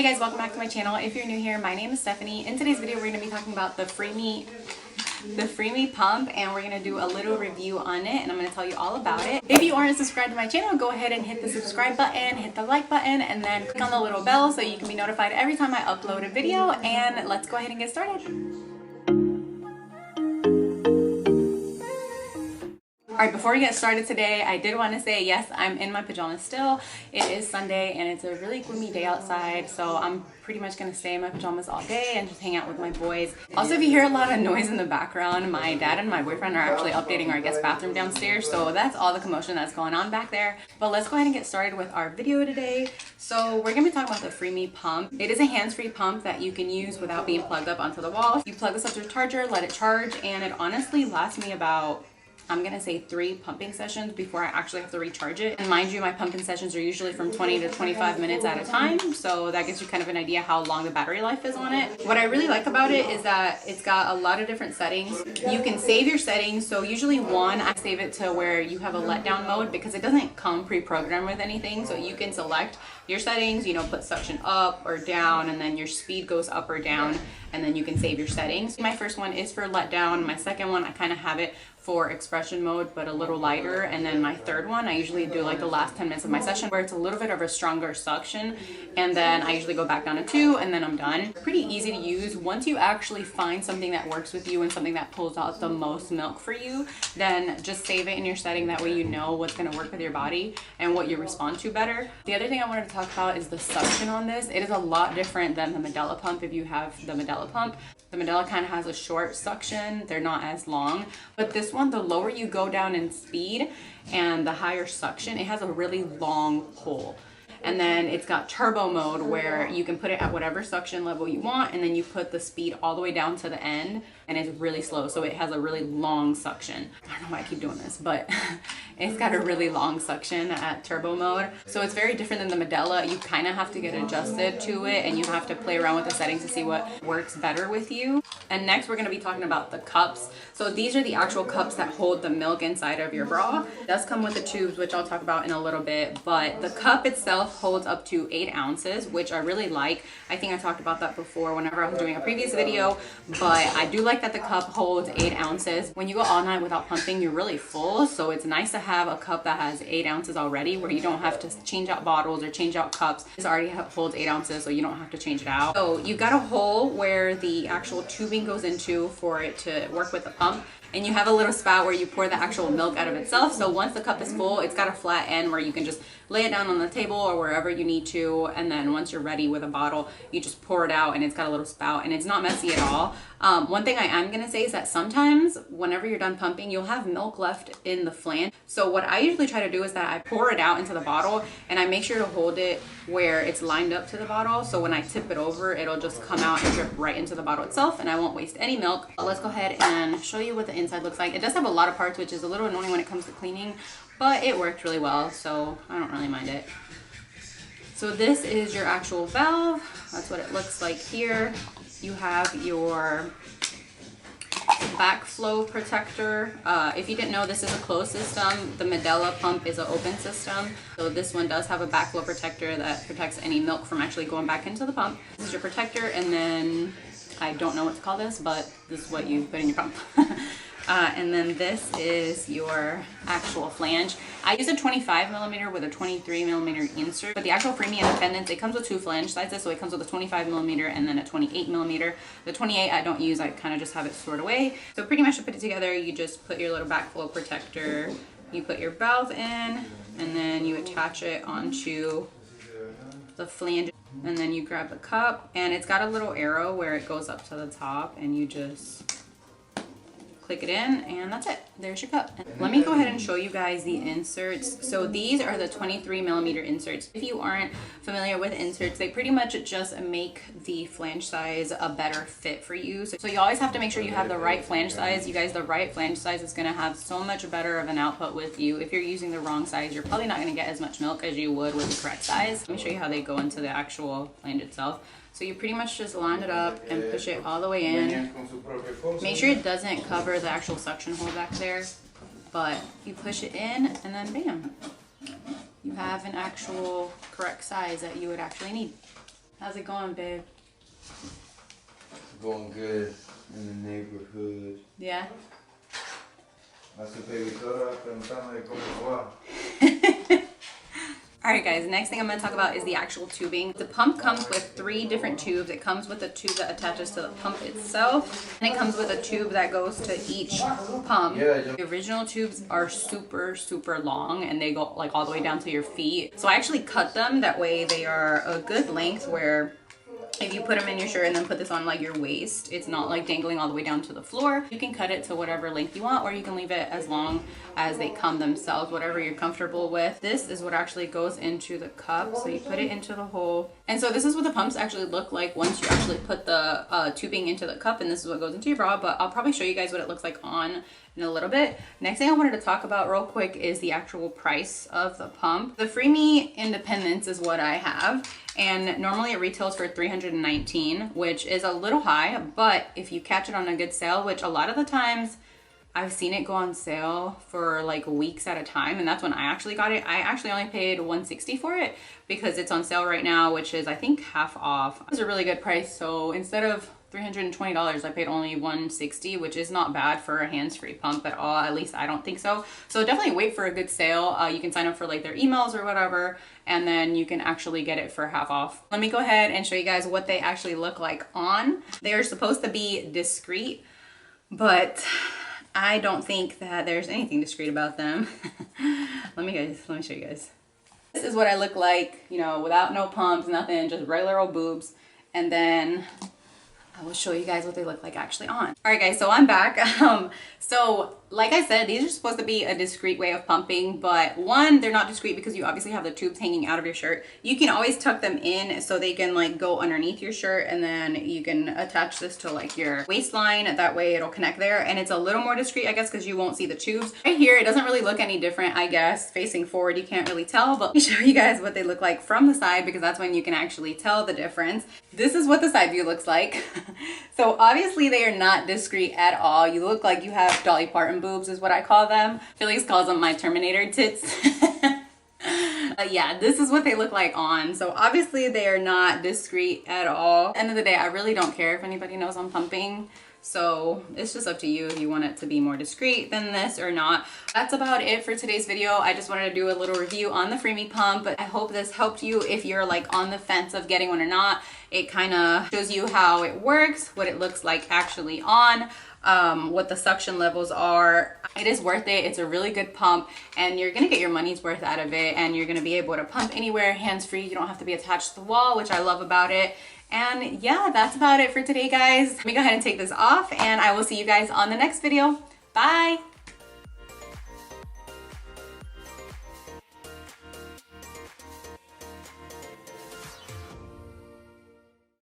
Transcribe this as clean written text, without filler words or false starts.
Hey guys, welcome back to my channel. If you're new here, my name is Stephanie. In today's video, we're going to be talking about the Freemie pump, and we're going to do a little review on it, and I'm going to tell you all about it. If you aren't subscribed to my channel, go ahead and hit the subscribe button, hit the like button, and then click on the little bell so you can be notified every time I upload a video. And let's go ahead and get started. Alright, before we get started today, I did want to say, yes, I'm in my pajamas still. It is Sunday and it's a really gloomy day outside, so I'm pretty much going to stay in my pajamas all day and just hang out with my boys. Also, if you hear a lot of noise in the background, my dad and my boyfriend are actually updating our guest bathroom downstairs, so that's all the commotion that's going on back there. But let's go ahead and get started with our video today. So we're going to be talking about the Freemie pump. It is a hands-free pump that you can use without being plugged up onto the wall. You plug this up to a charger, let it charge, and it honestly lasts me about, I'm gonna say 3 pumping sessions before I actually have to recharge it. And mind you, my pumping sessions are usually from 20 to 25 minutes at a time, so that gives you kind of an idea how long the battery life is on it. What I really like about it is that it's got a lot of different settings. You can save your settings, so usually I save it to where you have a letdown mode because it doesn't come pre-programmed with anything, so you can select your settings, you know, put suction up or down, and then your speed goes up or down, and then you can save your settings. My first one is for letdown. My second one, I kind of have it for expression mode, but a little lighter. And then my third one, I usually do like the last 10 minutes of my session where it's a little bit of a stronger suction. And then I usually go back down to 2 and then I'm done. Pretty easy to use. Once you actually find something that works with you and something that pulls out the most milk for you, then just save it in your setting. That way you know what's gonna work with your body and what you respond to better. The other thing I wanted to talk about is the suction on this. It is a lot different than the Medela pump. If you have the Medela pump, the Medela kind of has a short suction. They're not as long, but this one, the lower you go down in speed and the higher suction, it has a really long pull. And then it's got turbo mode where you can put it at whatever suction level you want, and then you put the speed all the way down to the end, and it's really slow, so it has a really long suction. I don't know why I keep doing this, but it's got a really long suction at turbo mode. So it's very different than the Medela. You kind of have to get adjusted to it, and you have to play around with the settings to see what works better with you. And next we're going to be talking about the cups. So these are the actual cups that hold the milk inside of your bra. It does come with the tubes, which I'll talk about in a little bit, but the cup itself holds up to 8 ounces, which I really like. I think I talked about that before whenever I was doing a previous video, but I do like that the cup holds 8 ounces. When you go all night without pumping, you're really full, so it's nice to have a cup that has 8 ounces already where you don't have to change out bottles or change out cups. This already holds 8 ounces, so you don't have to change it out. So you got a hole where the actual tubing goes into for it to work with the pump, and you have a little spout where you pour the actual milk out of itself. So once the cup is full, it's got a flat end where you can just lay it down on the table or wherever you need to, and then once you're ready with a bottle, you just pour it out, and it's got a little spout, and it's not messy at all. One thing I am gonna say is that sometimes whenever you're done pumping, you'll have milk left in the flange. So what I usually try to do is that I pour it out into the bottle, and I make sure to hold it where it's lined up to the bottle, so when I tip it over, it'll just come out and drip right into the bottle itself, and I won't waste any milk. Let's go ahead and show you what the inside looks like. It does have a lot of parts, which is a little annoying when it comes to cleaning, but it worked really well, so I don't really mind it. So this is your actual valve. That's what it looks like here. You have your Backflow Protector. If you didn't know, this is a closed system. The Medela pump is an open system. So this one does have a Backflow Protector that protects any milk from actually going back into the pump. This is your protector, and then I don't know what to call this, but this is what you put in your pump. And then this is your actual flange. I use a 25 millimeter with a 23 millimeter insert, but the actual Freemie Independence, it comes with 2 flange sizes, so it comes with a 25 millimeter and then a 28 millimeter. The 28 I don't use, I kind of just have it stored away. So pretty much to put it together, you just put your little backflow protector, you put your valve in, and then you attach it onto the flange, and then you grab the cup, and it's got a little arrow where it goes up to the top, and you just click it in, and that's it. There's your cup. Let me go ahead and show you guys the inserts. So these are the 23 millimeter inserts. If you aren't familiar with inserts, they pretty much just make the flange size a better fit for you. So you always have to make sure you have the right flange size. You guys, the right flange size is gonna have so much better of an output with you. If you're using the wrong size, you're probably not gonna get as much milk as you would with the correct size. Let me show you how they go into the actual flange itself. So you pretty much just line it up and push it all the way in. Make sure it doesn't cover the actual suction hole back there, but you push it in, and then bam, you have an actual correct size that you would actually need. How's it going, babe? It's going good in the neighborhood. Yeah? Hace peditora preguntando cómo va. Alright guys, the next thing I'm going to talk about is the actual tubing. The pump comes with 3 different tubes. It comes with a tube that attaches to the pump itself, and it comes with a tube that goes to each pump. The original tubes are super, super long, and they go like all the way down to your feet. So I actually cut them, that way they are a good length where if you put them in your shirt and then put this on like your waist, it's not like dangling all the way down to the floor. You can cut it to whatever length you want, or you can leave it as long as they come themselves, whatever you're comfortable with. This is what actually goes into the cup. So you put it into the hole. And so this is what the pumps actually look like once you actually put the tubing into the cup, and this is what goes into your bra, but I'll probably show you guys what it looks like on in a little bit. Next thing I wanted to talk about real quick is the actual price of the pump. The Freemie Independence is what I have, and normally it retails for $319, which is a little high, but if you catch it on a good sale, which a lot of the times I've seen it go on sale for like weeks at a time, and that's when I actually got it. I actually only paid $160 for it because it's on sale right now, which is I think half off. It's a really good price. So instead of $320, I paid only $160, which is not bad for a hands-free pump at all. At least I don't think so. So definitely wait for a good sale. You can sign up for like their emails or whatever, and then you can actually get it for half off. Let me go ahead and show you guys what they actually look like on. They are supposed to be discreet, but I don't think that there's anything discreet about them. Let me show you guys. This is what I look like, you know, without no pumps, nothing, just regular old boobs. And then I will show you guys what they look like actually on. All right guys, so I'm back. So like I said, these are supposed to be a discreet way of pumping, but one, they're not discreet because you obviously have the tubes hanging out of your shirt. You can always tuck them in so they can like go underneath your shirt, and then you can attach this to like your waistline. That way it'll connect there, and it's a little more discreet, I guess, because you won't see the tubes. Right here, it doesn't really look any different, I guess. Facing forward, you can't really tell, but let me show you guys what they look like from the side, because that's when you can actually tell the difference. This is what the side view looks like. So obviously they are not discreet at all. You look like you have Dolly Parton boobs is what I call them. Felix calls them my Terminator tits. But yeah, this is what they look like on. So obviously they are not discreet at all. At the end of the day, I really don't care if anybody knows I'm pumping. So it's just up to you if you want it to be more discreet than this or not. That's about it for today's video. I just wanted to do a little review on the Freemie pump, but I hope this helped you if you're like on the fence of getting one or not. It kind of shows you how it works, what it looks like actually on, what the suction levels are. It is worth it. It's a really good pump, and you're gonna get your money's worth out of it, and you're gonna be able to pump anywhere hands-free. You don't have to be attached to the wall, which I love about it. And yeah, that's about it for today, guys. Let me go ahead and take this off, and I will see you guys on the next video. Bye.